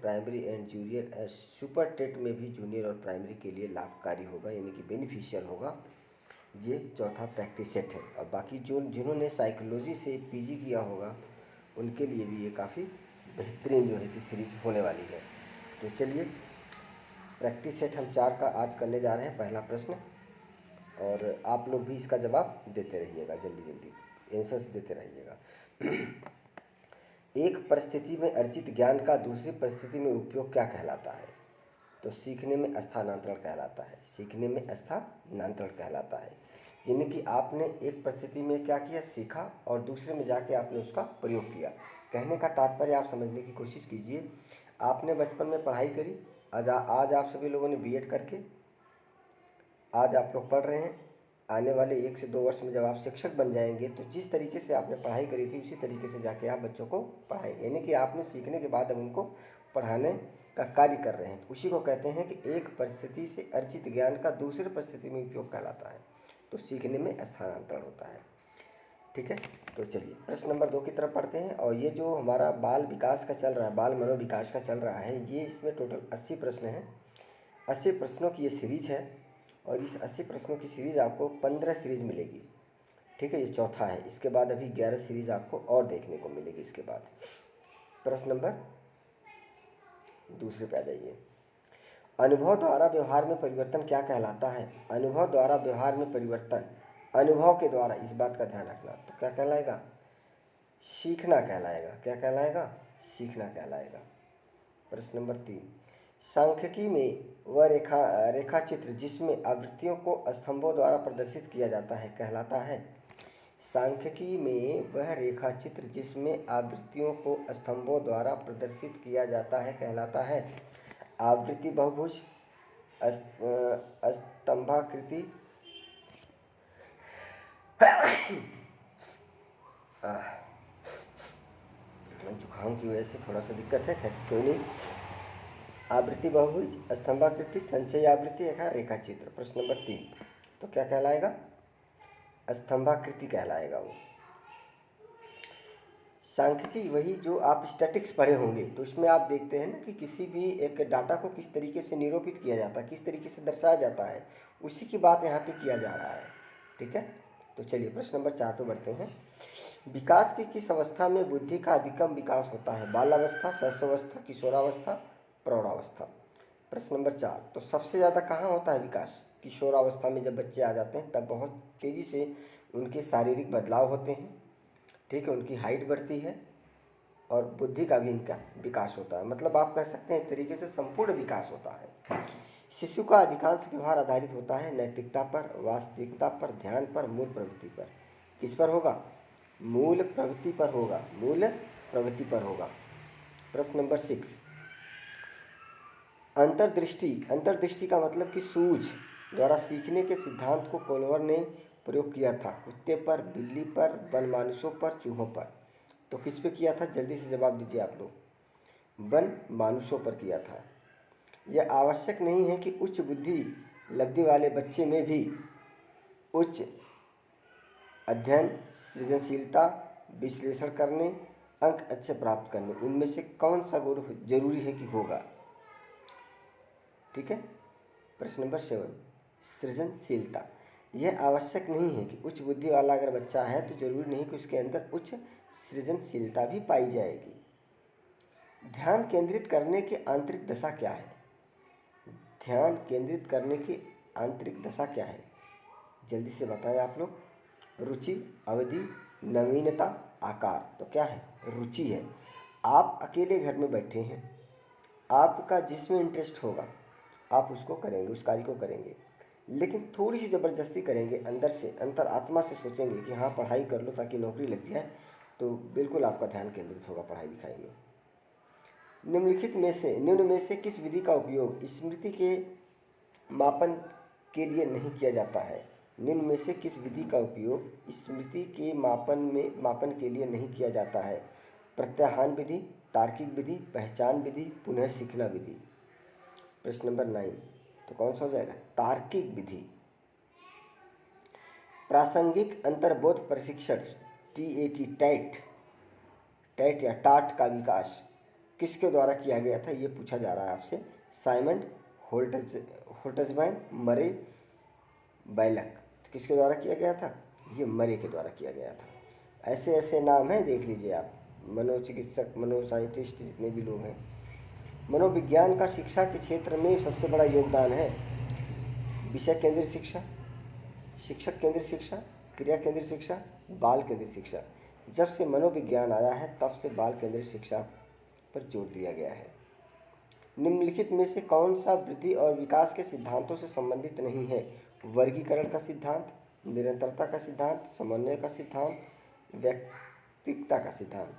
Primary and junior super TET में भी junior और प्राइमरी के लिए लाभकारी होगा, यानी कि बेनिफिशियल होगा। ये चौथा प्रैक्टिस सेट है। और बाकी जिन्होंने साइकोलॉजी से पीजी किया होगा उनके लिए भी ये काफ़ी बेहतरीन जो है कि सीरीज होने वाली है। तो चलिए प्रैक्टिस सेट हम 4 का आज करने जा रहे हैं। पहला प्रश्न, और आप लोग भी इसका जवाब देते रहिएगा, जल्दी जल्दी आंसर्स देते रहिएगा। एक परिस्थिति में अर्जित ज्ञान का दूसरी परिस्थिति में उपयोग क्या कहलाता है? तो सीखने में स्थानांतरण कहलाता है। सीखने में स्थानांतरण कहलाता है, यानी कि आपने एक परिस्थिति में क्या किया, सीखा, और दूसरे में जाके आपने उसका प्रयोग किया। कहने का तात्पर्य आप समझने की कोशिश कीजिए। आपने बचपन में पढ़ाई करी, आज आप सभी लोगों ने बीएड करके आज आप लोग पढ़ रहे हैं। आने वाले 1 से 2 वर्ष में जब आप शिक्षक बन जाएंगे तो जिस तरीके से आपने पढ़ाई करी थी उसी तरीके से जाके आप बच्चों को पढ़ाएंगे, यानी कि आपने सीखने के बाद अब उनको पढ़ाने का कार्य कर रहे हैं। तो उसी को कहते हैं कि एक परिस्थिति से अर्जित ज्ञान का दूसरे परिस्थिति में उपयोग कहलाता है। तो सीखने में स्थानांतरण होता है। ठीक है, तो चलिए प्रश्न नंबर 2 की तरफ पढ़ते हैं। और ये जो हमारा बाल विकास का चल रहा है, बाल मनोविकास का चल रहा है, ये इसमें टोटल 80 प्रश्न हैं। 80 प्रश्नों की ये सीरीज है, और इस 80 प्रश्नों की सीरीज़ आपको 15 सीरीज मिलेगी। ठीक है, ये चौथा है। इसके बाद अभी 11 सीरीज आपको और देखने को मिलेगी इसके बाद। प्रश्न नंबर दूसरे पे आ जाइए। अनुभव द्वारा व्यवहार में परिवर्तन क्या कहलाता है? अनुभव द्वारा व्यवहार में परिवर्तन, अनुभव के द्वारा, इस बात का ध्यान रखना, तो क्या कहलाएगा? सीखना कहलाएगा। क्या कहलाएगा? सीखना कहलाएगा। प्रश्न नंबर 3, सांख्यिकी में वह रेखाचित्र जिसमें आवृत्तियों को स्तंभों द्वारा प्रदर्शित किया जाता है कहलाता है? सांख्यिकी में वह रेखाचित्र जिसमें आवृत्तियों को स्तंभों द्वारा प्रदर्शित किया जाता है कहलाता है? आवृत्ति बहुभुज, स्तंभाकृति, जुकाम की वजह से थोड़ा सा दिक्कत है, खैर कोई नहीं। आवृत्ति बहुभुज, स्तंभाकृति, संचयी आवृत्ति या रेखाचित्र। प्रश्न नंबर 3, तो क्या कहलाएगा? स्तंभाकृति कहलाएगा वो। सांख्यिकी वही जो आप स्टैटिक्स पढ़े होंगे, तो इसमें आप देखते हैं ना कि किसी भी एक डाटा को किस तरीके से निरूपित किया जाता है, किस तरीके से दर्शाया जाता है, उसी की बात यहाँ पे किया जा रहा है। ठीक है, तो चलिए प्रश्न नंबर 4 पे बढ़ते हैं। विकास की किस अवस्था में बुद्धि का अधिकतम विकास होता है? बालावस्था, शैशवावस्था, किशोरावस्था, प्रौढ़ावस्था। प्रश्न नंबर 4, तो सबसे ज़्यादा कहाँ होता है विकास? किशोरावस्था में जब बच्चे आ जाते हैं तब बहुत तेज़ी से उनके शारीरिक बदलाव होते हैं। ठीक है, उनकी हाइट बढ़ती है और बुद्धि का भी इनका विकास होता है। मतलब आप कह सकते हैं एक तरीके से संपूर्ण विकास होता है। शिशु का अधिकांश व्यवहार आधारित होता है नैतिकता पर, वास्तविकता पर, ध्यान पर, मूल प्रवृत्ति पर। किस पर होगा? मूल प्रवृत्ति पर होगा। मूल प्रवृत्ति पर होगा। प्रश्न नंबर 6, अंतर्दृष्टि। अंतर्दृष्टि का मतलब कि सूझ द्वारा सीखने के सिद्धांत को कोलवर ने प्रयोग किया था। कुत्ते पर, बिल्ली पर, वनमानुषों पर, चूहों पर। तो किस पे किया था? जल्दी से जवाब दीजिए आप लोग। वनमानुषों पर किया था। यह आवश्यक नहीं है कि उच्च बुद्धि लब्धि वाले बच्चे में भी उच्च अध्ययन, सृजनशीलता, विश्लेषण करने, अंक अच्छे प्राप्त करने, इनमें से कौन सा गुण जरूरी है कि होगा? ठीक है, प्रश्न नंबर 7, सृजनशीलता। यह आवश्यक नहीं है कि उच्च बुद्धि वाला अगर बच्चा है तो जरूरी नहीं कि उसके अंदर उच्च सृजनशीलता भी पाई जाएगी। ध्यान केंद्रित करने की आंतरिक दशा क्या है? ध्यान केंद्रित करने की आंतरिक दशा क्या है? जल्दी से बताएं आप लोग। रुचि, अवधि, नवीनता, आकार। तो क्या है? रुचि है। आप अकेले घर में बैठे हैं, आपका जिसमें इंटरेस्ट होगा आप उसको करेंगे, उस कार्य को करेंगे, लेकिन थोड़ी सी ज़बरदस्ती करेंगे, अंदर से, अंतर आत्मा से सोचेंगे कि हाँ पढ़ाई कर लो ताकि नौकरी लग जाए, तो बिल्कुल आपका ध्यान केंद्रित होगा पढ़ाई लिखाई में। निम्न में से किस विधि का उपयोग स्मृति के मापन के लिए नहीं किया जाता है? निम्न में से किस विधि का उपयोग स्मृति के मापन के लिए नहीं किया जाता है? प्रत्याहान विधि, तार्किक विधि, पहचान विधि, पुनः सीखना विधि। प्रश्न नंबर 9, तो कौन सा हो जाएगा? तार्किक विधि। प्रासंगिक अंतर्बोध प्रशिक्षण TAT, टैट या टाट का विकास किसके द्वारा किया गया था, ये पूछा जा रहा है आपसे। साइमन होल्ट्जमैन, मरे, बैलक। किसके द्वारा किया गया था, ये मरे के द्वारा किया गया था। ऐसे ऐसे नाम हैं, देख लीजिए आप, मनोचिकित्सक, मनोसाइंटिस्ट, जितने भी लोग हैं। मनोविज्ञान का शिक्षा के क्षेत्र में सबसे बड़ा योगदान है विषय केंद्रित शिक्षा, शिक्षक केंद्रित शिक्षा, क्रिया केंद्रित शिक्षा, बाल केंद्रित शिक्षा। जब से मनोविज्ञान आया है तब से बाल केंद्रित शिक्षा पर जोर दिया गया है। निम्नलिखित में से कौन सा वृद्धि और विकास के सिद्धांतों से संबंधित नहीं है? वर्गीकरण का सिद्धांत, निरंतरता का सिद्धांत, समन्वय का सिद्धांत, व्यक्तिकता का सिद्धांत।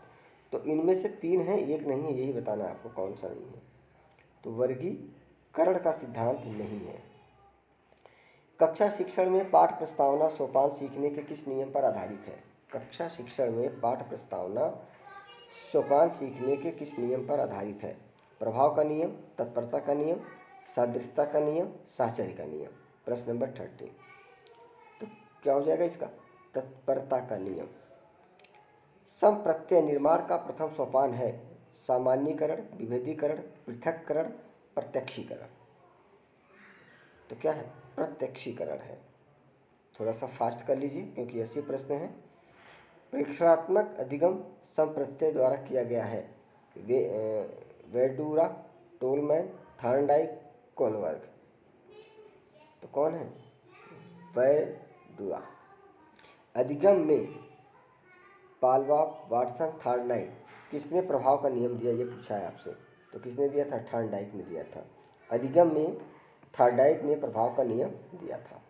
तो इनमें से 3 हैं, एक नहीं है, यही बताना है आपको कौन सा नहीं है। तो वर्गीकरण का सिद्धांत नहीं है। कक्षा शिक्षण में पाठ प्रस्तावना सोपान सीखने के किस नियम पर आधारित है? कक्षा शिक्षण में पाठ प्रस्तावना सोपान सीखने के किस नियम पर आधारित है? प्रभाव का नियम, तत्परता का नियम, सादृश्यता का नियम, साहचर्य का नियम। प्रश्न नंबर 30। तो क्या हो जाएगा इसका? तत्परता का नियम। सम प्रत्यय निर्माण का प्रथम सोपान है सामान्यीकरण, विभेदीकरण, पृथक्करण, प्रत्यक्षीकरण। तो क्या है? प्रत्यक्षीकरण है। थोड़ा सा फास्ट कर लीजिए क्योंकि ऐसे प्रश्न हैं। प्रेक्षणात्मक अधिगम सम प्रत्यय द्वारा किया गया है। वेडूरा, टोलमैन, थॉर्नडाइक, कोलबर्ग। तो कौन है? वेडूरा। अधिगम में पालवाब, वाटसन, थॉर्नडाइक, किसने प्रभाव का नियम दिया, ये पूछा है आपसे। तो किसने दिया था? थॉर्नडाइक ने दिया था। अधिगम में थॉर्नडाइक ने प्रभाव का नियम दिया था।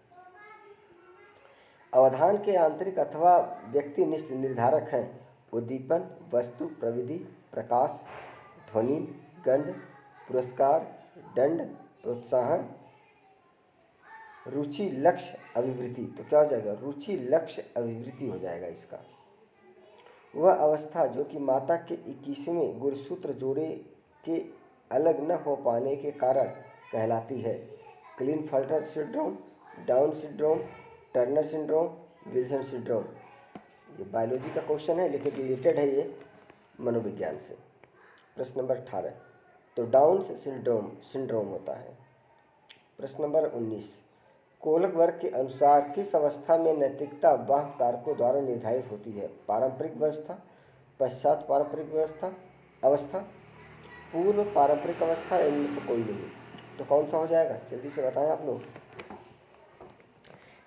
अवधान के आंतरिक अथवा व्यक्तिनिष्ठ निर्धारक हैं उद्दीपन, वस्तु, प्रविधि, प्रकाश, ध्वनि, गंध, पुरस्कार, दंड, प्रोत्साहन, रुचि, लक्ष्य, अभिवृत्ति। तो क्या हो जाएगा? रुचि, लक्ष्य, अभिवृत्ति हो जाएगा इसका। वह अवस्था जो कि माता के 21वें गुणसूत्र जोड़े के अलग न हो पाने के कारण कहलाती है Klinefelter syndrome, Down syndrome, Turner syndrome, Wilson syndrome. ये बायोलॉजी का क्वेश्चन है लेकिन रिलेटेड है ये मनोविज्ञान से। प्रश्न नंबर 18। तो डाउन सिंड्रोम होता है। प्रश्न नंबर 19। कोहलबर्ग के अनुसार किस अवस्था में नैतिकता वह कारकों द्वारा निर्धारित होती है? पारंपरिक व्यवस्था, पश्चात पारंपरिक अवस्था, पूर्व पारंपरिक अवस्था, इनमें से कोई नहीं। तो कौन सा हो जाएगा? जल्दी से बताएं आप लोग।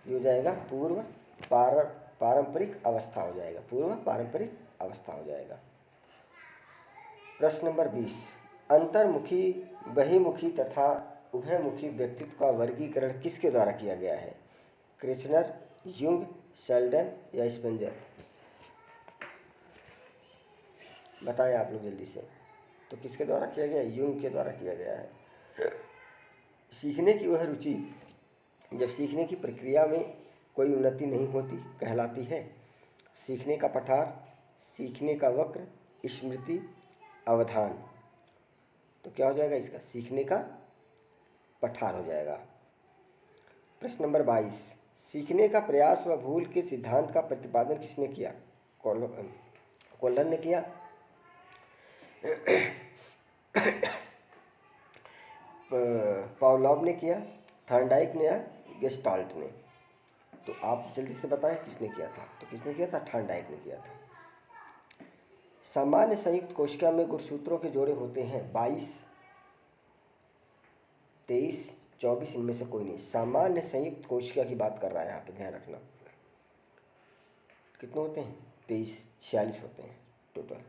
ये हो जाएगा पूर्व पारंपरिक अवस्था हो जाएगा। पूर्व पारंपरिक अवस्था हो जाएगा। प्रश्न नंबर 20। अंतर्मुखी, बहिमुखी तथा उभयमुखी व्यक्तित्व का वर्गीकरण किसके द्वारा किया गया है? क्रेचनर, युंग, शेल्डन या स्पेंजर? बताएं आप लोग जल्दी से। तो किसके द्वारा किया गया? युंग के द्वारा किया गया है। सीखने की वह रुचि जब सीखने की प्रक्रिया में कोई उन्नति नहीं होती कहलाती है सीखने का पठार, सीखने का वक्र, स्मृति, अवधान। तो क्या हो जाएगा इसका? सीखने का पठार हो जाएगा। प्रश्न नंबर 22। सीखने का प्रयास व भूल के सिद्धांत का प्रतिपादन किसने किया? कोल्हर ने किया, पावलोव ने किया, थॉर्नडाइक ने या गेस्टाल्ट ने? तो आप जल्दी से बताएं किसने किया था। तो किसने किया था? थॉर्नडाइक ने किया था। सामान्य संयुक्त कोशिका में गुणसूत्रों के जोड़े होते हैं 22, 23, 24, इनमें से कोई नहीं। सामान्य संयुक्त कोशिका की बात कर रहा है यहाँ पे, ध्यान रखना। कितने होते हैं? 23, 46 होते हैं टोटल।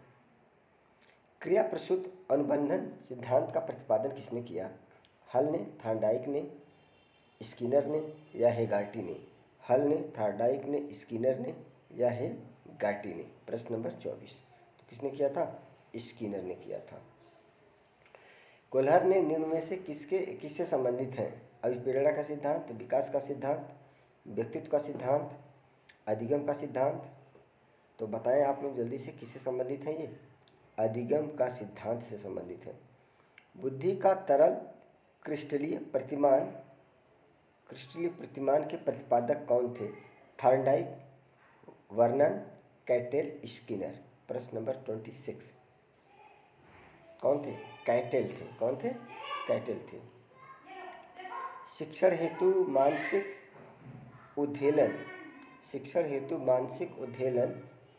क्रिया प्रसूत अनुबंधन सिद्धांत का प्रतिपादन किसने किया? हल ने, थॉर्नडाइक ने, स्किनर ने या हेगार्टी ने? हल ने, थॉर्नडाइक ने, स्किनर ने या हेगार्टी ने? प्रश्न नंबर 24। तो किसने किया था? स्किनर ने किया था। कोल्हर ने निम्न में से किससे संबंधित हैं? अभिप्रेरणा का सिद्धांत, विकास का सिद्धांत, व्यक्तित्व का सिद्धांत, अधिगम का सिद्धांत? तो बताएं आप लोग जल्दी से किससे संबंधित है ये? अधिगम का सिद्धांत से संबंधित है। बुद्धि का तरल क्रिस्टलीय प्रतिमान के प्रतिपादक कौन थे? Thorndike, Vernon, cattail, Skinner? प्रश्न नंबर 26। कौन थे? कैटल थे। कौन थे? कैटल थे। शिक्षण हेतु मानसिक उद्वेलन, शिक्षण हेतु मानसिक उद्वेलन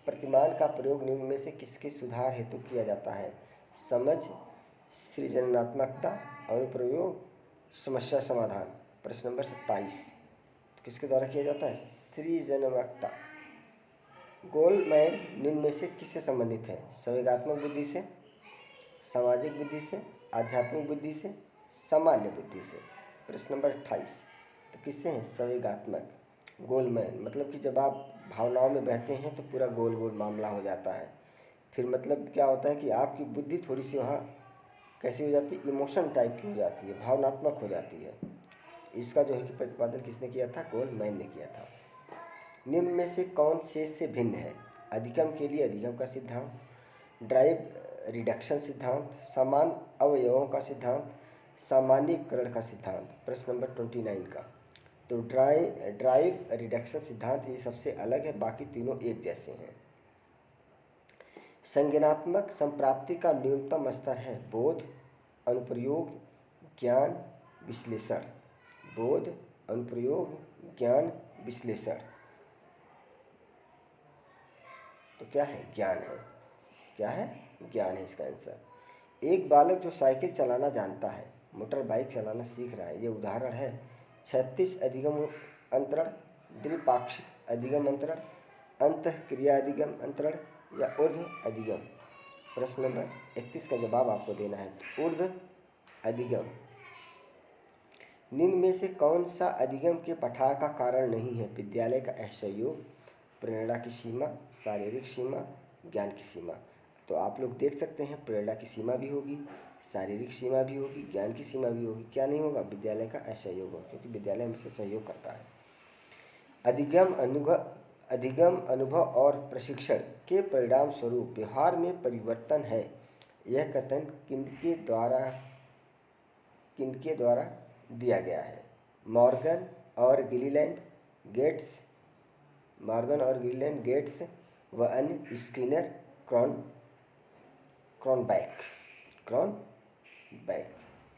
प्रतिमान का प्रयोग निम्न में से किसके सुधार हेतु किया जाता है? समझ, सृजनात्मकता, अनुप्रयोग, समस्या समाधान। प्रश्न नंबर 27 किसके द्वारा किया जाता है? सृजनात्मकता। गोलमैन निम्न में से किससे संबंधित है? संवेगात्मक बुद्धि से, सामाजिक बुद्धि से, आध्यात्मिक बुद्धि से, सामान्य बुद्धि से। प्रश्न नंबर 28 तो किससे हैं? संवेगात्मक। गोलमैन मतलब कि जब आप भावनाओं में बहते हैं तो पूरा गोल गोल मामला हो जाता है। फिर मतलब क्या होता है कि आपकी बुद्धि थोड़ी सी वहाँ कैसी हो जाती है? इमोशन टाइप की हो जाती है, भावनात्मक हो जाती है। इसका जो है कि प्रतिपादन किसने किया था? गोलमैन ने किया था। निम्न में से कौन शेष से भिन्न है? अधिगम के लिए अधिगम का सिद्धांत, ड्राइव रिडक्शन सिद्धांत, समान अवयवों का सिद्धांत, सामान्यीकरण का सिद्धांत। प्रश्न नंबर 29 का तो ड्राइव रिडक्शन सिद्धांत ये सबसे अलग है, बाकी तीनों एक जैसे हैं। संज्ञानात्मक संप्राप्ति का न्यूनतम स्तर है बोध, अनुप्रयोग, ज्ञान, विश्लेषण। बोध, अनुप्रयोग, ज्ञान, विश्लेषण। तो क्या है? ज्ञान है। क्या है? ज्ञान है इसका आंसर। एक बालक जो साइकिल चलाना जानता है, मोटर बाइक चलाना सीख रहा है, ये उदाहरण है। 36 अधिगम अंतरण, द्विपाक्षिक अधिगम अंतरण, अंतःक्रिया अधिगम अंतरण या ऊर्ध्व अधिगम। प्रश्न नंबर 31 का जवाब आपको देना है। ऊर्ध्व अधिगम। निम्न में से कौन सा अधिगम के पठार का कारण नहीं है? विद्यालय का असहयोग, प्रेरणा की सीमा, शारीरिक सीमा, ज्ञान की सीमा। तो आप लोग देख सकते हैं प्रेरणा की सीमा भी होगी, शारीरिक सीमा भी होगी, ज्ञान की सीमा भी होगी। क्या नहीं होगा? विद्यालय का असहयोग होगा, क्योंकि विद्यालय हमसे सहयोग करता है। अधिगम अनुभव और प्रशिक्षण के परिणाम स्वरूप व्यवहार में परिवर्तन है, यह कथन किनके द्वारा दिया गया है? मॉर्गन और गिलीलैंड गेट्स व अन्य, स्किनर, क्रॉनबैक।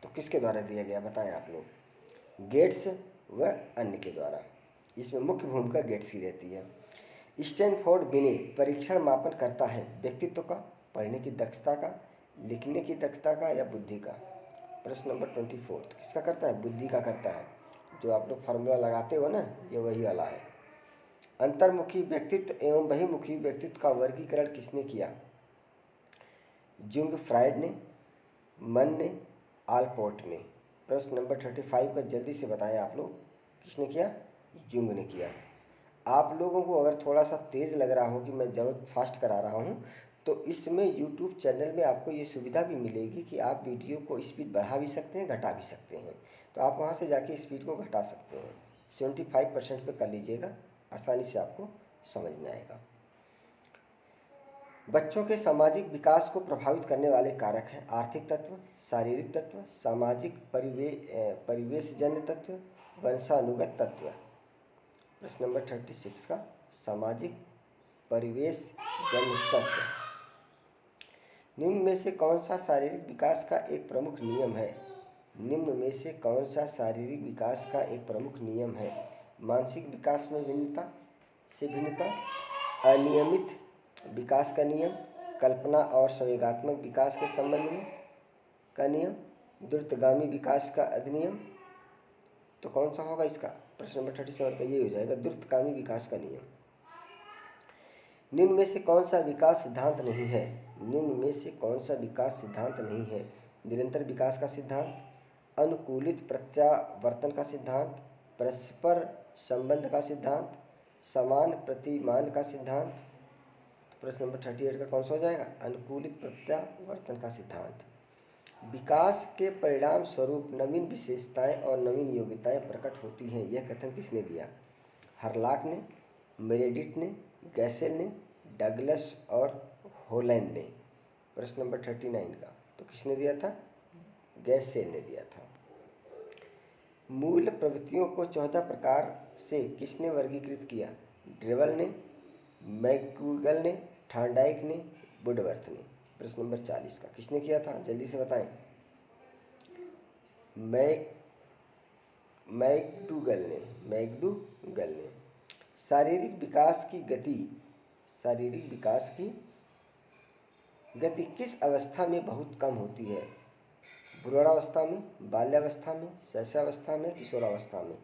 तो किसके द्वारा दिया गया बताएं आप लोग? गेट्स व अन्य के द्वारा। इसमें मुख्य भूमिका गेट्स की रहती है। स्टैनफोर्ड बिने परीक्षण मापन करता है व्यक्तित्व का, पढ़ने की दक्षता का, लिखने की दक्षता का या बुद्धि का। प्रश्न नंबर 24 किसका करता है? बुद्धि का करता है। जो आप लोग फार्मूला लगाते हो ना, ये वही वाला है। अंतर्मुखी व्यक्तित्व एवं बहिर्मुखी व्यक्तित्व का वर्गीकरण किसने किया? जुंग फ्राइड ने, मन ने, आलपोर्ट ने। प्रश्न नंबर 35 का जल्दी से बताएं आप लोग, किसने किया? जुंग ने किया। आप लोगों को अगर थोड़ा सा तेज़ लग रहा हो कि मैं जब फास्ट करा रहा हूँ, तो इसमें यूट्यूब चैनल में आपको ये सुविधा भी मिलेगी कि आप वीडियो को स्पीड बढ़ा भी सकते हैं, घटा भी सकते हैं। तो आप वहाँ से जाके स्पीड को घटा सकते हैं। 75% पे कर लीजिएगा, आसानी से आपको समझ में आएगा। बच्चों के सामाजिक विकास को प्रभावित करने वाले कारक हैं आर्थिक तत्व, शारीरिक तत्व, सामाजिक परिवेशजन्य तत्व, वंशानुगत तत्व। प्रश्न नंबर 36 का सामाजिक परिवेशजन्य तत्व। निम्न में से कौन सा शारीरिक विकास का एक प्रमुख नियम है? निम्न में से कौन सा शारीरिक विकास का एक प्रमुख नियम है? मानसिक विकास में भिन्नता, अनियमित विकास का नियम, कल्पना और संवेगात्मक विकास के संबंध में का नियम, द्रुतगामी विकास का अधिनियम। तो कौन सा होगा इसका? प्रश्न नंबर 37 का ये हो जाएगा, द्रुतगामी विकास का नियम। निम्न में से कौन सा विकास सिद्धांत नहीं है? निम्न में से कौन सा विकास सिद्धांत नहीं है? निरंतर विकास का सिद्धांत, अनुकूलित प्रत्यावर्तन का सिद्धांत, परस्पर संबंध का सिद्धांत, समान प्रतिमान का सिद्धांत। प्रश्न नंबर 38 का कौन सा हो जाएगा? अनुकूलित प्रत्यावर्तन का सिद्धांत। विकास के परिणाम स्वरूप नवीन विशेषताएं और नवीन योग्यताएं प्रकट होती हैं, यह कथन किसने दिया? हरलाक ने, मेरेडिथ ने, गैसेल ने, डगलस और होलैंड ने। प्रश्न नंबर 39 का तो किसने दिया था? गैसेल ने दिया था। मूल प्रवृत्तियों को 14 प्रकार से किसने वर्गीकृत किया? ड्रेवल ने, मैक्यूगल ने, थॉर्नडाइक ने, वुडवर्थ ने। प्रश्न नंबर 40 का किसने किया था, जल्दी से बताएं। मैकडूगल ने। शारीरिक विकास की गति किस अवस्था में बहुत कम होती है? भ्रूणावस्था में, बाल्यावस्था में, शैशवावस्था में, किशोरावस्था में।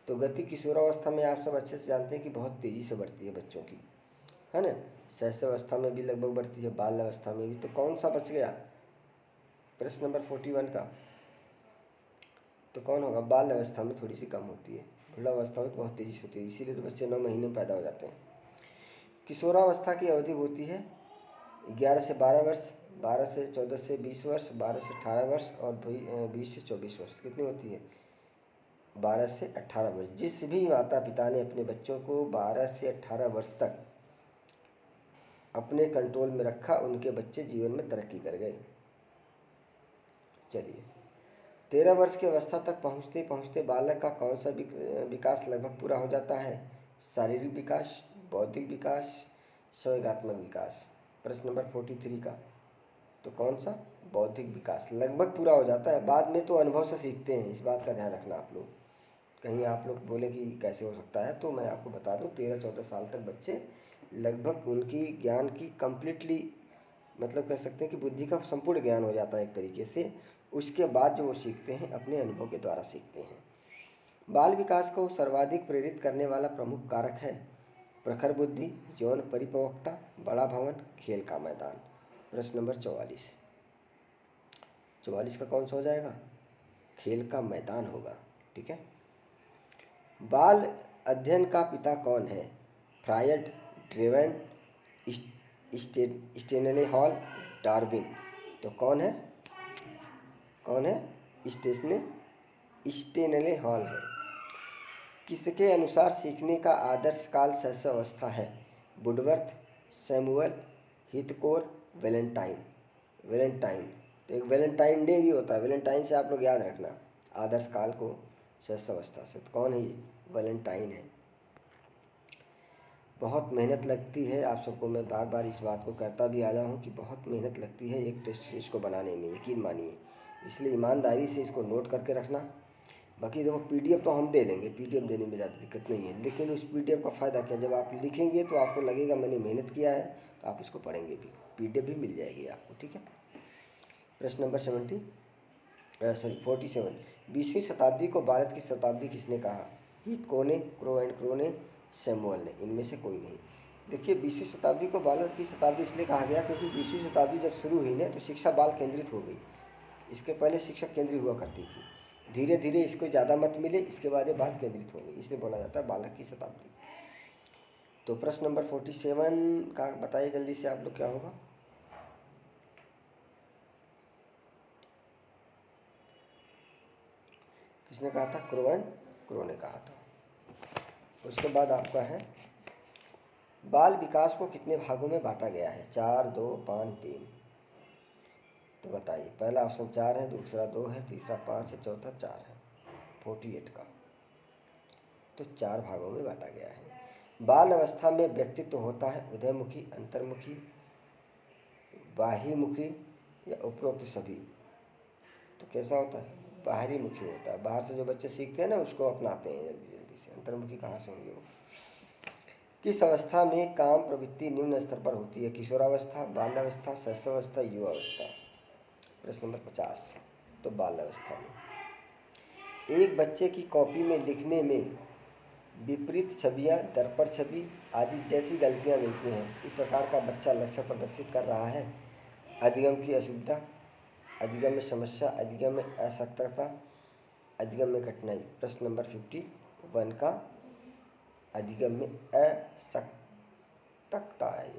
तो गति किशोरावस्था में आप सब अच्छे से जानते हैं कि बहुत तेज़ी से बढ़ती है बच्चों की, है ना। शैशवावस्था में भी लगभग बढ़ती है, बाल्यावस्था में भी। तो कौन सा बच गया प्रश्न नंबर 41 का? तो कौन होगा? बाल्यावस्था में थोड़ी सी कम होती है, भ्रूणावस्था में तो बहुत तेज़ी से होती है, इसीलिए तो बच्चे 9 महीने में पैदा हो जाते हैं। किशोरावस्था की अवधि होती है 11 से 12 वर्ष, 12 से 14 से 20 वर्ष, 12 से 18 वर्ष और 20 से 24 वर्ष। कितनी होती है? 12 से 18 वर्ष। जिस भी माता पिता ने अपने बच्चों को 12 से 18 वर्ष तक अपने कंट्रोल में रखा, उनके बच्चे जीवन में तरक्की कर गए। चलिए, 13 वर्ष की अवस्था तक पहुँचते पहुँचते बालक का कौन सा विकास लगभग पूरा हो जाता है? शारीरिक विकास, बौद्धिक विकास, संवेगात्मक विकास। प्रश्न नंबर 43 का तो कौन सा? बौद्धिक विकास लगभग पूरा हो जाता है। बाद में तो अनुभव से सीखते हैं, इस बात का ध्यान रखना आप लोग। कहीं आप लोग बोले कि कैसे हो सकता है, तो मैं आपको बता दूं 13-14 साल तक बच्चे लगभग उनकी ज्ञान की कम्प्लीटली, मतलब कह सकते हैं कि बुद्धि का संपूर्ण ज्ञान हो जाता है एक तरीके से। उसके बाद जो वो सीखते हैं अपने अनुभव के द्वारा सीखते हैं। बाल विकास को सर्वाधिक प्रेरित करने वाला प्रमुख कारक है प्रखर बुद्धि, यौन परिपक्वता, बड़ा भवन, खेल का मैदान। प्रश्न नंबर 44 का कौन सा हो जाएगा? खेल का मैदान होगा। ठीक है। बाल अध्ययन का पिता कौन है? फ्रायड, ड्रेवन, स्टेनले हॉल, डार्विन। तो कौन है? स्टेनले हॉल है। किसके अनुसार सीखने का आदर्श काल शैशवावस्था है? Woodworth, Samuel, Heathcote, Valentine. तो एक वैलेंटाइन डे भी होता है, वैलेंटाइन से आप लोग याद रखना आदर्श काल को शैशवावस्था से। तो कौन है ये? वैलेंटाइन है। बहुत मेहनत लगती है, आप सबको मैं बार बार इस बात को कहता भी आया हूँ कि बहुत मेहनत लगती है एक टेस्ट सीरीज को बनाने में, यकीन मानिए। इसलिए ईमानदारी से इसको नोट करके रखना। बाकी देखो पीडीएफ तो हम दे देंगे, पीडीएफ देने में ज़्यादा दिक्कत नहीं है, लेकिन उस पीडीएफ का फ़ायदा क्या? जब आप लिखेंगे तो आपको लगेगा मैंने मेहनत किया है, तो आप इसको पढ़ेंगे भी, पीडीएफ भी मिल जाएगी आपको। ठीक है। प्रश्न नंबर 47। 20वीं शताब्दी को भारत की शताब्दी किसने कहा? हीथकोर, क्रो एंड क्रो ने, सैमुअल ने। इनमें से कोई नहीं। देखिए, 20वीं शताब्दी को भारत की शताब्दी इसलिए कहा गया क्योंकि 20वीं शताब्दी जब शुरू हुई ना तो शिक्षा बाल केंद्रित हो गई। इसके पहले शिक्षा केंद्रित हुआ करती थी, धीरे धीरे इसको ज़्यादा मत मिले, इसके बाद ये बाल केंद्रित हो गई, इसलिए बोला जाता है बालक की शताब्दी। तो प्रश्न नंबर 47 का बताइए जल्दी से आप लोग, क्या होगा? किसने कहा था? क्रो ने कहा था। उसके बाद आपका है बाल विकास को कितने भागों में बांटा गया है? 4, 2, 5, 3। तो बताइए। पहला ऑप्शन 4 है, दूसरा 2 है, तीसरा 5 है, चौथा 4 है। 48 का तो 4 भागों में बांटा गया है। बाल अवस्था में व्यक्तित्व होता है उदयमुखी, अंतर्मुखी, बाह्यमुखी या उपरोक्त सभी। तो कैसा होता है? बाहरी मुखी होता है। बाहर से जो बच्चे सीखते हैं ना उसको अपनाते हैं जल्दी जल्दी से। अंतर्मुखी कहाँ से होंगे वो? किस अवस्था में काम प्रवृत्ति निम्न स्तर पर होती है? किशोरावस्था, बाल्यावस्था, शैशवावस्था, युवावस्था। प्रश्न नंबर 50 तो बाल्यावस्था में। एक बच्चे की कॉपी में लिखने में विपरीत छवियाँ, दर्पण छवि आदि जैसी गलतियाँ मिलती हैं। इस प्रकार का बच्चा लक्षण प्रदर्शित कर रहा है। अधिगम की असुविधा, अधिगम में समस्या, अधिगम में असक्तता, अधिगम में कठिनाई। प्रश्न नंबर 51 का अधिगम में असक्तता है।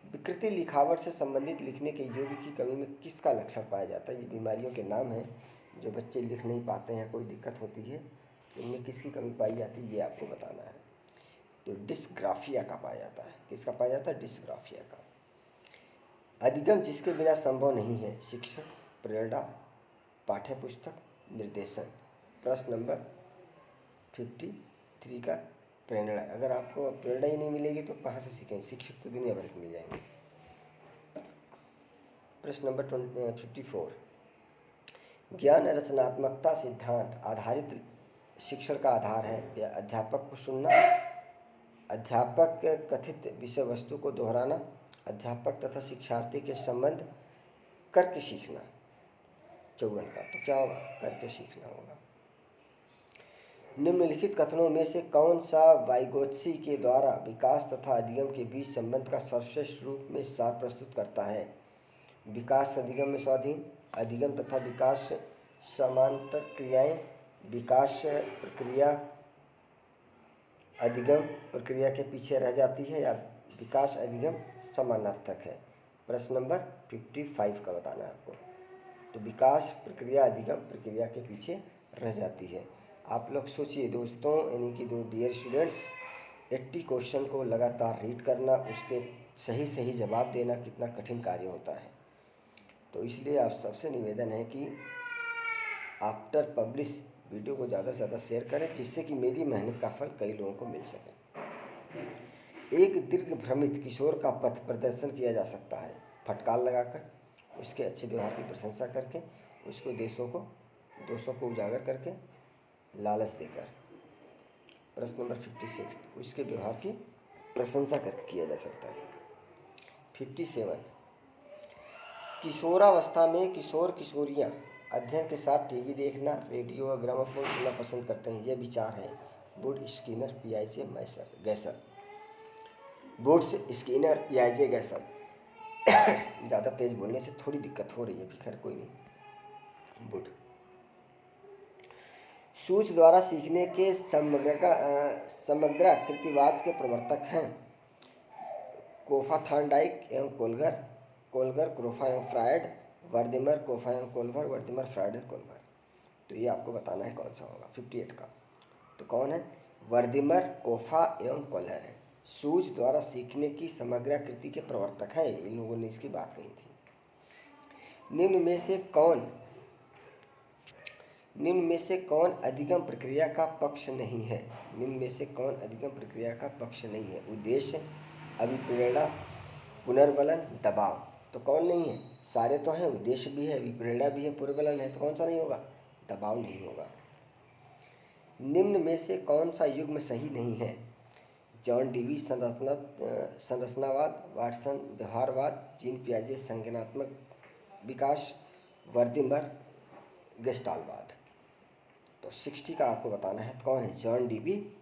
विकृति लिखावट से संबंधित लिखने के योग्य की कमी में किसका लक्षण पाया जाता है? ये बीमारियों के नाम हैं जो बच्चे लिख नहीं पाते हैं, कोई दिक्कत होती है, इनमें किसकी कमी पाई जाती है ये आपको बताना है। तो डिस्ग्राफिया का पाया जाता है। किसका पाया जाता है? डिस्ग्राफिया का। अधिगम जिसके बिना संभव नहीं है? शिक्षक, प्रेरणा, पाठ्य पुस्तक, निर्देशन। प्रश्न नंबर 53 का प्रेरणा। अगर आपको प्रेरणा ही नहीं मिलेगी तो कहाँ से सीखेंगे? शिक्षक तो दुनिया भर के मिल जाएंगे। प्रश्न नंबर 54। ज्ञान रचनात्मकता सिद्धांत आधारित शिक्षण का आधार है। यह अध्यापक को सुनना, अध्यापक के कथित विषय वस्तु को दोहराना, अध्यापक तथा शिक्षार्थी के संबंध करके सीखना। 54 का तो क्या होगा? करके सीखना होगा। निम्नलिखित कथनों में से कौन सा वाइगोत्स्की के द्वारा विकास तथा अधिगम के बीच संबंध का सर्वश्रेष्ठ रूप में सार प्रस्तुत करता है? विकास अधिगम में स्वाधीन, अधिगम तथा विकास समांतर क्रियाएं, विकास प्रक्रिया अधिगम प्रक्रिया के पीछे रह जाती है, या विकास अधिगम समानार्थक है? प्रश्न नंबर 55 का बताना है आपको। तो विकास प्रक्रिया अधिगम प्रक्रिया के पीछे रह जाती है। आप लोग सोचिए दोस्तों, यानी कि दो डियर स्टूडेंट्स, 80 क्वेश्चन को लगातार रीड करना, उसके सही सही जवाब देना कितना कठिन कार्य होता है। तो इसलिए आप सबसे निवेदन है कि आफ्टर पब्लिश वीडियो को ज़्यादा से ज़्यादा शेयर करें, जिससे कि मेरी मेहनत का फल कई लोगों को मिल सके। एक दीर्घ भ्रमित किशोर का पथ प्रदर्शन किया जा सकता है फटकार लगाकर, उसके अच्छे व्यवहार की प्रशंसा करके, उसको दोषों को उजागर करके, लालच देकर। प्रश्न नंबर 56, उसके व्यवहार की प्रशंसा करके किया जा सकता है। 57, किशोरावस्था में किशोर किशोरियाँ अध्ययन के साथ टीवी देखना, रेडियो और ग्रामोफोन सुनना पसंद करते हैं। ये विचार है वुड, स्किनर, पियाजे, गैसर। वुड स्किनर, पियाजे, गैसर। ज़्यादा तेज बोलने से थोड़ी दिक्कत हो रही है, भी खैर कोई नहीं। वुड सूच द्वारा सीखने के समग्राकृतिवाद के प्रवर्तक हैं कोफा, थॉर्नडाइक एवं कोल्गर, क्रोफा एवं फ्रायड, वर्दिमर, कोफा एवं कोल्वर, वर्दिमर, फ्रायड एवं कोल्वर। तो ये आपको बताना है कौन सा होगा 58 का। तो कौन है? वर्दिमर, कोफा एवं कोल्हर है। सूच द्वारा सीखने की समग्राकृति के प्रवर्तक हैं, इन लोगों ने इसकी बात कही थी। निम्न में से कौन अधिगम प्रक्रिया का पक्ष नहीं है? निम्न में से कौन अधिगम प्रक्रिया का पक्ष नहीं है? उद्देश्य, अभिप्रेरणा, पुनर्बलन, दबाव। तो कौन नहीं है? सारे तो हैं, उद्देश्य भी है, अभिप्रेरणा भी है, पुनर्बलन है। तो कौन सा नहीं होगा? दबाव नहीं होगा। निम्न में से कौन सा युग्म सही नहीं है? जॉन डीवी संरचनावाद, वाटसन व्यवहारवाद, जीन पियाजे संज्ञानात्मक विकास, वर्दिमर गेस्टाल्टवाद। तो 60 का आपको बताना है कौन है? जॉन डीवी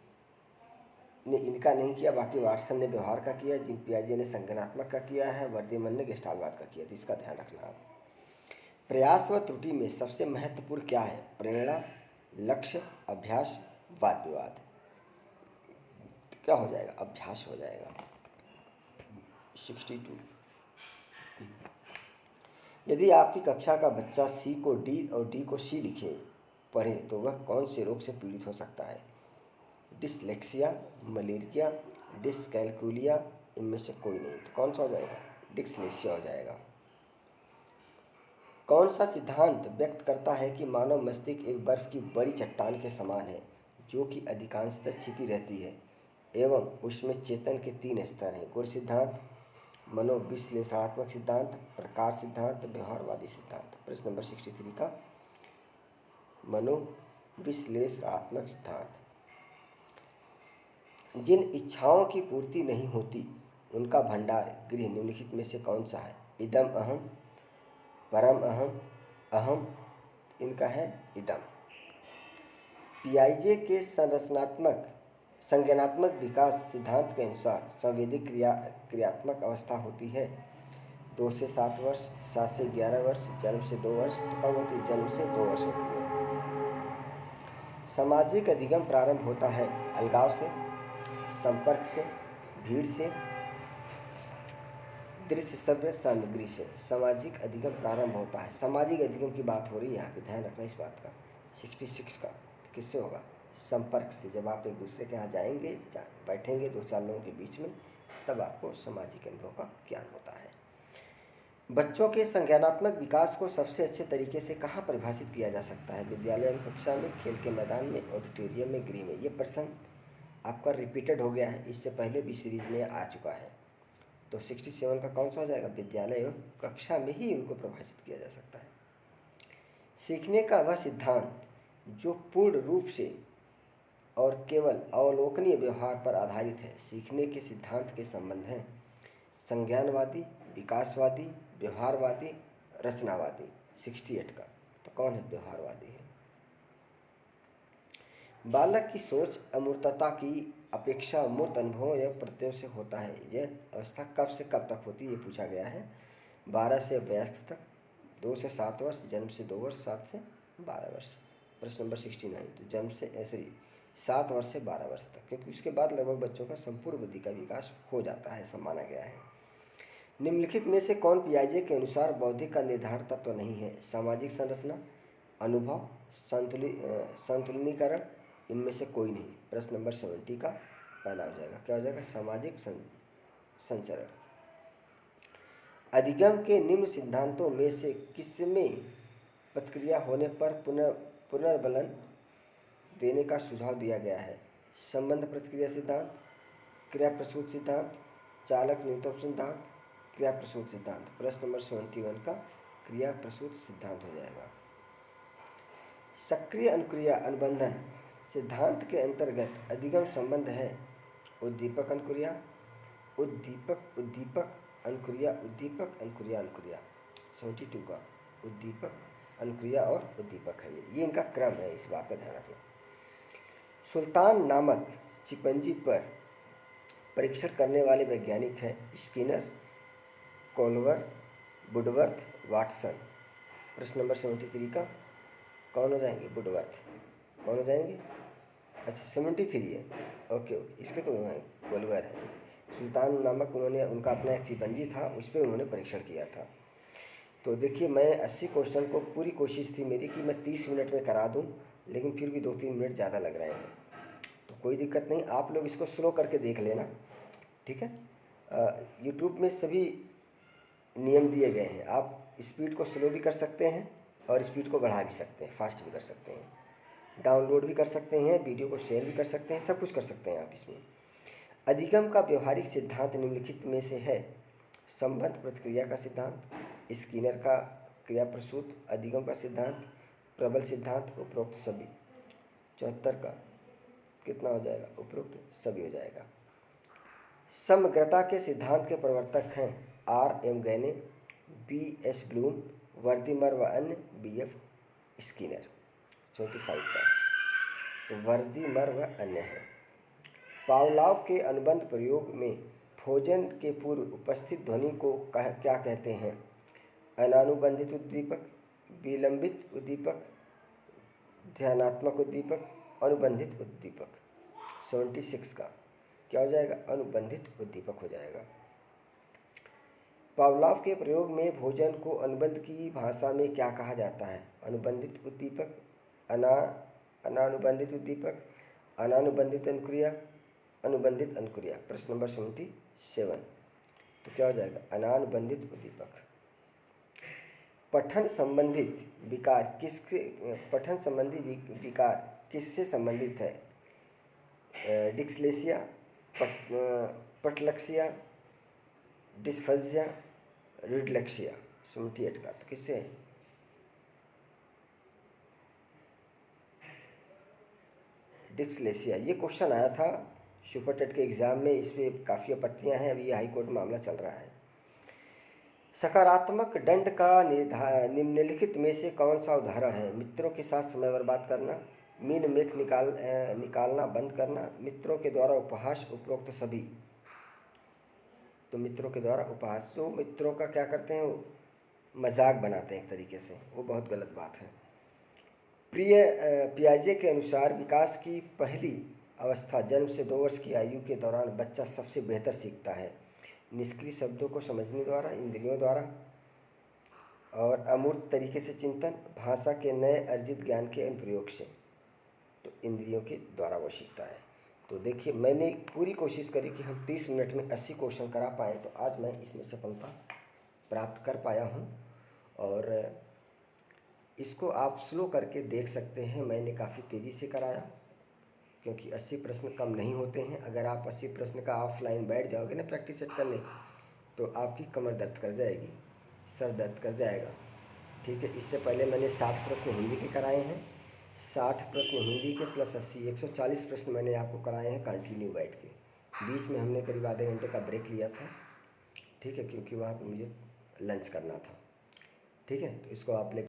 ने इनका नहीं किया, बाकी वाटसन ने व्यवहार का किया, जीन पियाजे ने संज्ञानात्मक का किया है, वर्दिमर ने गेस्टाल्टवाद का किया। तो इसका ध्यान रखना आप। प्रयास व त्रुटि में सबसे महत्वपूर्ण क्या है? प्रेरणा, लक्ष्य, अभ्यास, वाद विवाद। क्या हो जाएगा? अभ्यास हो जाएगा। 62, यदि आपकी कक्षा का बच्चा सी को डी और डी को सी लिखे पढ़े तो वह कौन से रोग से पीड़ित हो सकता है? डिसलेक्सिया, मलेरिया, डिसकैलकुलिया, इनमें से कोई नहीं। तो कौन सा हो जाएगा? डिसलेक्सिया हो जाएगा। कौन सा सिद्धांत व्यक्त करता है कि मानव मस्तिष्क एक बर्फ की बड़ी चट्टान के समान है जो कि अधिकांशतः छिपी रहती है एवं उसमें चेतन के 3 स्तर हैं? गुण सिद्धांत, मनोविश्लेषणात्मक सिद्धांत, प्रकार सिद्धांत, व्यवहारवादी सिद्धांत। प्रश्न नंबर 63 का मनोविश्लेषणात्मक सिद्धांत। जिन इच्छाओं की पूर्ति नहीं होती उनका भंडार गृह निम्नलिखित में से कौन सा है? इदम अहम, परम अहम, अहम, इनका है इदम। पियाजे के संज्ञानात्मक विकास सिद्धांत के अनुसार संवेदी क्रियात्मक अवस्था होती है 2 से 7 वर्ष, 7 से 11 वर्ष, जन्म से 2 वर्ष। तो कब होती है? जन्म से 2 वर्ष होती है। सामाजिक अधिगम प्रारंभ होता है अलगाव से, संपर्क से, भीड़ से, दृश्य श्रव्य सामग्री से। सामाजिक अधिगम प्रारंभ होता है, सामाजिक अधिगम की बात हो रही है यहाँ पे, ध्यान रखना इस बात का। 66 का किससे होगा? संपर्क से। जब आप एक दूसरे के यहाँ जाएंगे, बैठेंगे 2-4 लोगों के बीच में, तब आपको सामाजिक अनुभव का ज्ञान होता है। बच्चों के संज्ञानात्मक विकास को सबसे अच्छे तरीके से कहाँ परिभाषित किया जा सकता है? विद्यालय में, कक्षा में, खेल के मैदान में, ऑडिटोरियम में, गृह में। ये प्रश्न आपका रिपीटेड हो गया है, इससे पहले भी सीरीज में आ चुका है। तो 67 का कौन सा हो जाएगा? विद्यालय एवं कक्षा में ही उनको परिभाषित किया जा सकता है। सीखने का वह सिद्धांत जो पूर्ण रूप से और केवल अवलोकनीय व्यवहार पर आधारित है। सीखने के सिद्धांत के संबंध हैं संज्ञानवादी, विकासवादी, व्यवहारवादी, रचनावादी। 68 का तो कौन है? व्यवहारवादी है। बालक की सोच अमूर्तता की अपेक्षा मूर्त अनुभवों या प्रत्ययों से होता है। यह अवस्था कब से कब तक होती है? ये पूछा गया है। 12 से वयस्क तक, 2 से 7 वर्ष, जन्म से 2 वर्ष, 7 से 12 वर्ष। प्रश्न नंबर 69, तो जन्म से ऐसे 7 वर्ष से 12 वर्ष तक, क्योंकि उसके बाद लगभग बच्चों का संपूर्ण बुद्धि का विकास हो जाता है, ऐसा माना गया है। निम्नलिखित में से कौन पियाजे के अनुसार बौद्धिक का निर्धारण तत्व नहीं है? सामाजिक संरचना, अनुभव, संतुलनीकरण, इनमें से कोई नहीं। प्रश्न नंबर 70 का पहला हो जाएगा। क्या हो जाएगा? सामाजिक संचरण। अधिगम के निम्न सिद्धांतों में से किसमें प्रतिक्रिया होने पर पुनर्बलन देने का सुझाव दिया गया है? संबंध प्रतिक्रिया सिद्धांत, क्रिया प्रसूत सिद्धांत, चालक न्यूनतम सिद्धांत, क्रिया प्रसूत सिद्धांत। प्रश्न नंबर 71 का क्रिया प्रसूत सिद्धांत हो जाएगा। सक्रिय अनुक्रिया अनुबंधन सिद्धांत के अंतर्गत अधिगम संबंध है उद्दीपक अनुक्रिया, उद्दीपक उद्दीपक अनुक्रिया, उद्दीपक अनुक्रिया अनुक्रिया। 72 का उद्दीपक अनुक्रिया और उद्दीपक है। ये इनका क्रम है, इस बात का ध्यान रखना। सुल्तान नामक चिंपैंजी पर परीक्षण करने वाले वैज्ञानिक हैं स्किनर, कोलवर, वुडवर्थ, वाटसन। प्रश्न नंबर 73 का कौन हो जाएंगे? वुडवर्थ। कौन हो जाएंगे? अच्छा 73 है। ओके ओके, इसके तो कोलवर है। सुल्तान नामक उन्होंने उनका अपना एक चिंपैंजी था, उस पर उन्होंने परीक्षण किया था। तो देखिए, मैं 80 क्वेश्चन को पूरी कोशिश थी मेरी कि मैं 30 मिनट में करा दूं, लेकिन फिर भी 2-3 मिनट ज़्यादा लग रहे हैं। तो कोई दिक्कत नहीं, आप लोग इसको स्लो करके देख लेना, ठीक है। यूट्यूब में सभी नियम दिए गए हैं। आप स्पीड को स्लो भी कर सकते हैं और स्पीड को बढ़ा भी सकते हैं, फास्ट भी कर सकते हैं, डाउनलोड भी कर सकते हैं, वीडियो को शेयर भी कर सकते हैं, सब कुछ कर सकते हैं आप इसमें। अधिगम का व्यवहारिक सिद्धांत निम्नलिखित में से है? संबंध प्रतिक्रिया का सिद्धांत, स्किनर का क्रिया प्रसूत, अधिगम का सिद्धांत, प्रबल सिद्धांत, उपरोक्त सभी। 74 का कितना हो जाएगा? उपरोक्त सभी हो जाएगा। समग्रता के सिद्धांत के प्रवर्तक हैं R.M. गैने, B.S. ब्लूम, वर्दीमर व अन्य, B.F. स्किनर। 45 का तो वर्दीमर व अन्य है। पावलाव के अनुबंध प्रयोग में भोजन के पूर्व उपस्थित ध्वनि को क्या कहते हैं? अनानुबंधित उद्दीपक, विलंबित उद्दीपक, ध्यानात्मक उद्दीपक, अनुबंधित उद्दीपक। 76 का क्या हो जाएगा? अनुबंधित उद्दीपक हो जाएगा। पावलाव के प्रयोग में भोजन को अनुबंध की भाषा में क्या कहा जाता है? अनुबंधित उद्दीपक, अनानुबंधित उद्दीपक, अनानुबंधित अनुक्रिया, अनुबंधित अनुक्रिया। प्रश्न नंबर 77 तो क्या हो जाएगा? अनानुबंधित उद्दीपक। पठन संबंधी विकार किससे संबंधित है? डिस्लेक्सिया, पटलक्सिया, डिस्फजिया, रिडलेक्सिया। 78 का तो किससे है? डिस्लेक्सिया। ये क्वेश्चन आया था सुपर टेट के एग्ज़ाम में, इसमें काफ़ी आपत्तियां हैं, अभी ये हाई कोर्ट मामला चल रहा है। सकारात्मक दंड का निम्नलिखित में से कौन सा उदाहरण है? मित्रों के साथ समय बर्बाद करना, मीन मेख निकालना बंद करना, मित्रों के द्वारा उपहास, उपरोक्त सभी। तो मित्रों के द्वारा उपहास, जो मित्रों का क्या करते हैं, वो मजाक बनाते हैं एक तरीके से, वो बहुत गलत बात है। पियाजे के अनुसार विकास की पहली अवस्था जन्म से 2 वर्ष की आयु के दौरान बच्चा सबसे बेहतर सीखता है निष्क्रिय शब्दों को समझने द्वारा, इंद्रियों द्वारा और अमूर्त तरीके से चिंतन, भाषा के नए अर्जित ज्ञान के अनुप्रयोग से। तो इंद्रियों के द्वारा वो सीखता है। तो देखिए, मैंने पूरी कोशिश करी कि हम 30 मिनट में 80 क्वेश्चन करा पाए, तो आज मैं इसमें सफलता प्राप्त कर पाया हूँ। और इसको आप स्लो करके देख सकते हैं, मैंने काफ़ी तेज़ी से कराया, क्योंकि 80 प्रश्न कम नहीं होते हैं। अगर आप 80 प्रश्न का ऑफलाइन बैठ जाओगे ना प्रैक्टिस सेट करने, तो आपकी कमर दर्द कर जाएगी, सर दर्द कर जाएगा। ठीक है, इससे पहले मैंने 60 प्रश्न हिंदी के कराए हैं, 60 प्रश्न हिंदी के प्लस 80 140 प्रश्न मैंने आपको कराए हैं कंटिन्यू बैठ के। बीच में हमने करीब आधे घंटे का ब्रेक लिया था। ठीक है, क्योंकि वहाँ पर मुझे लंच करना था। ठीक है, तो इसको आप ले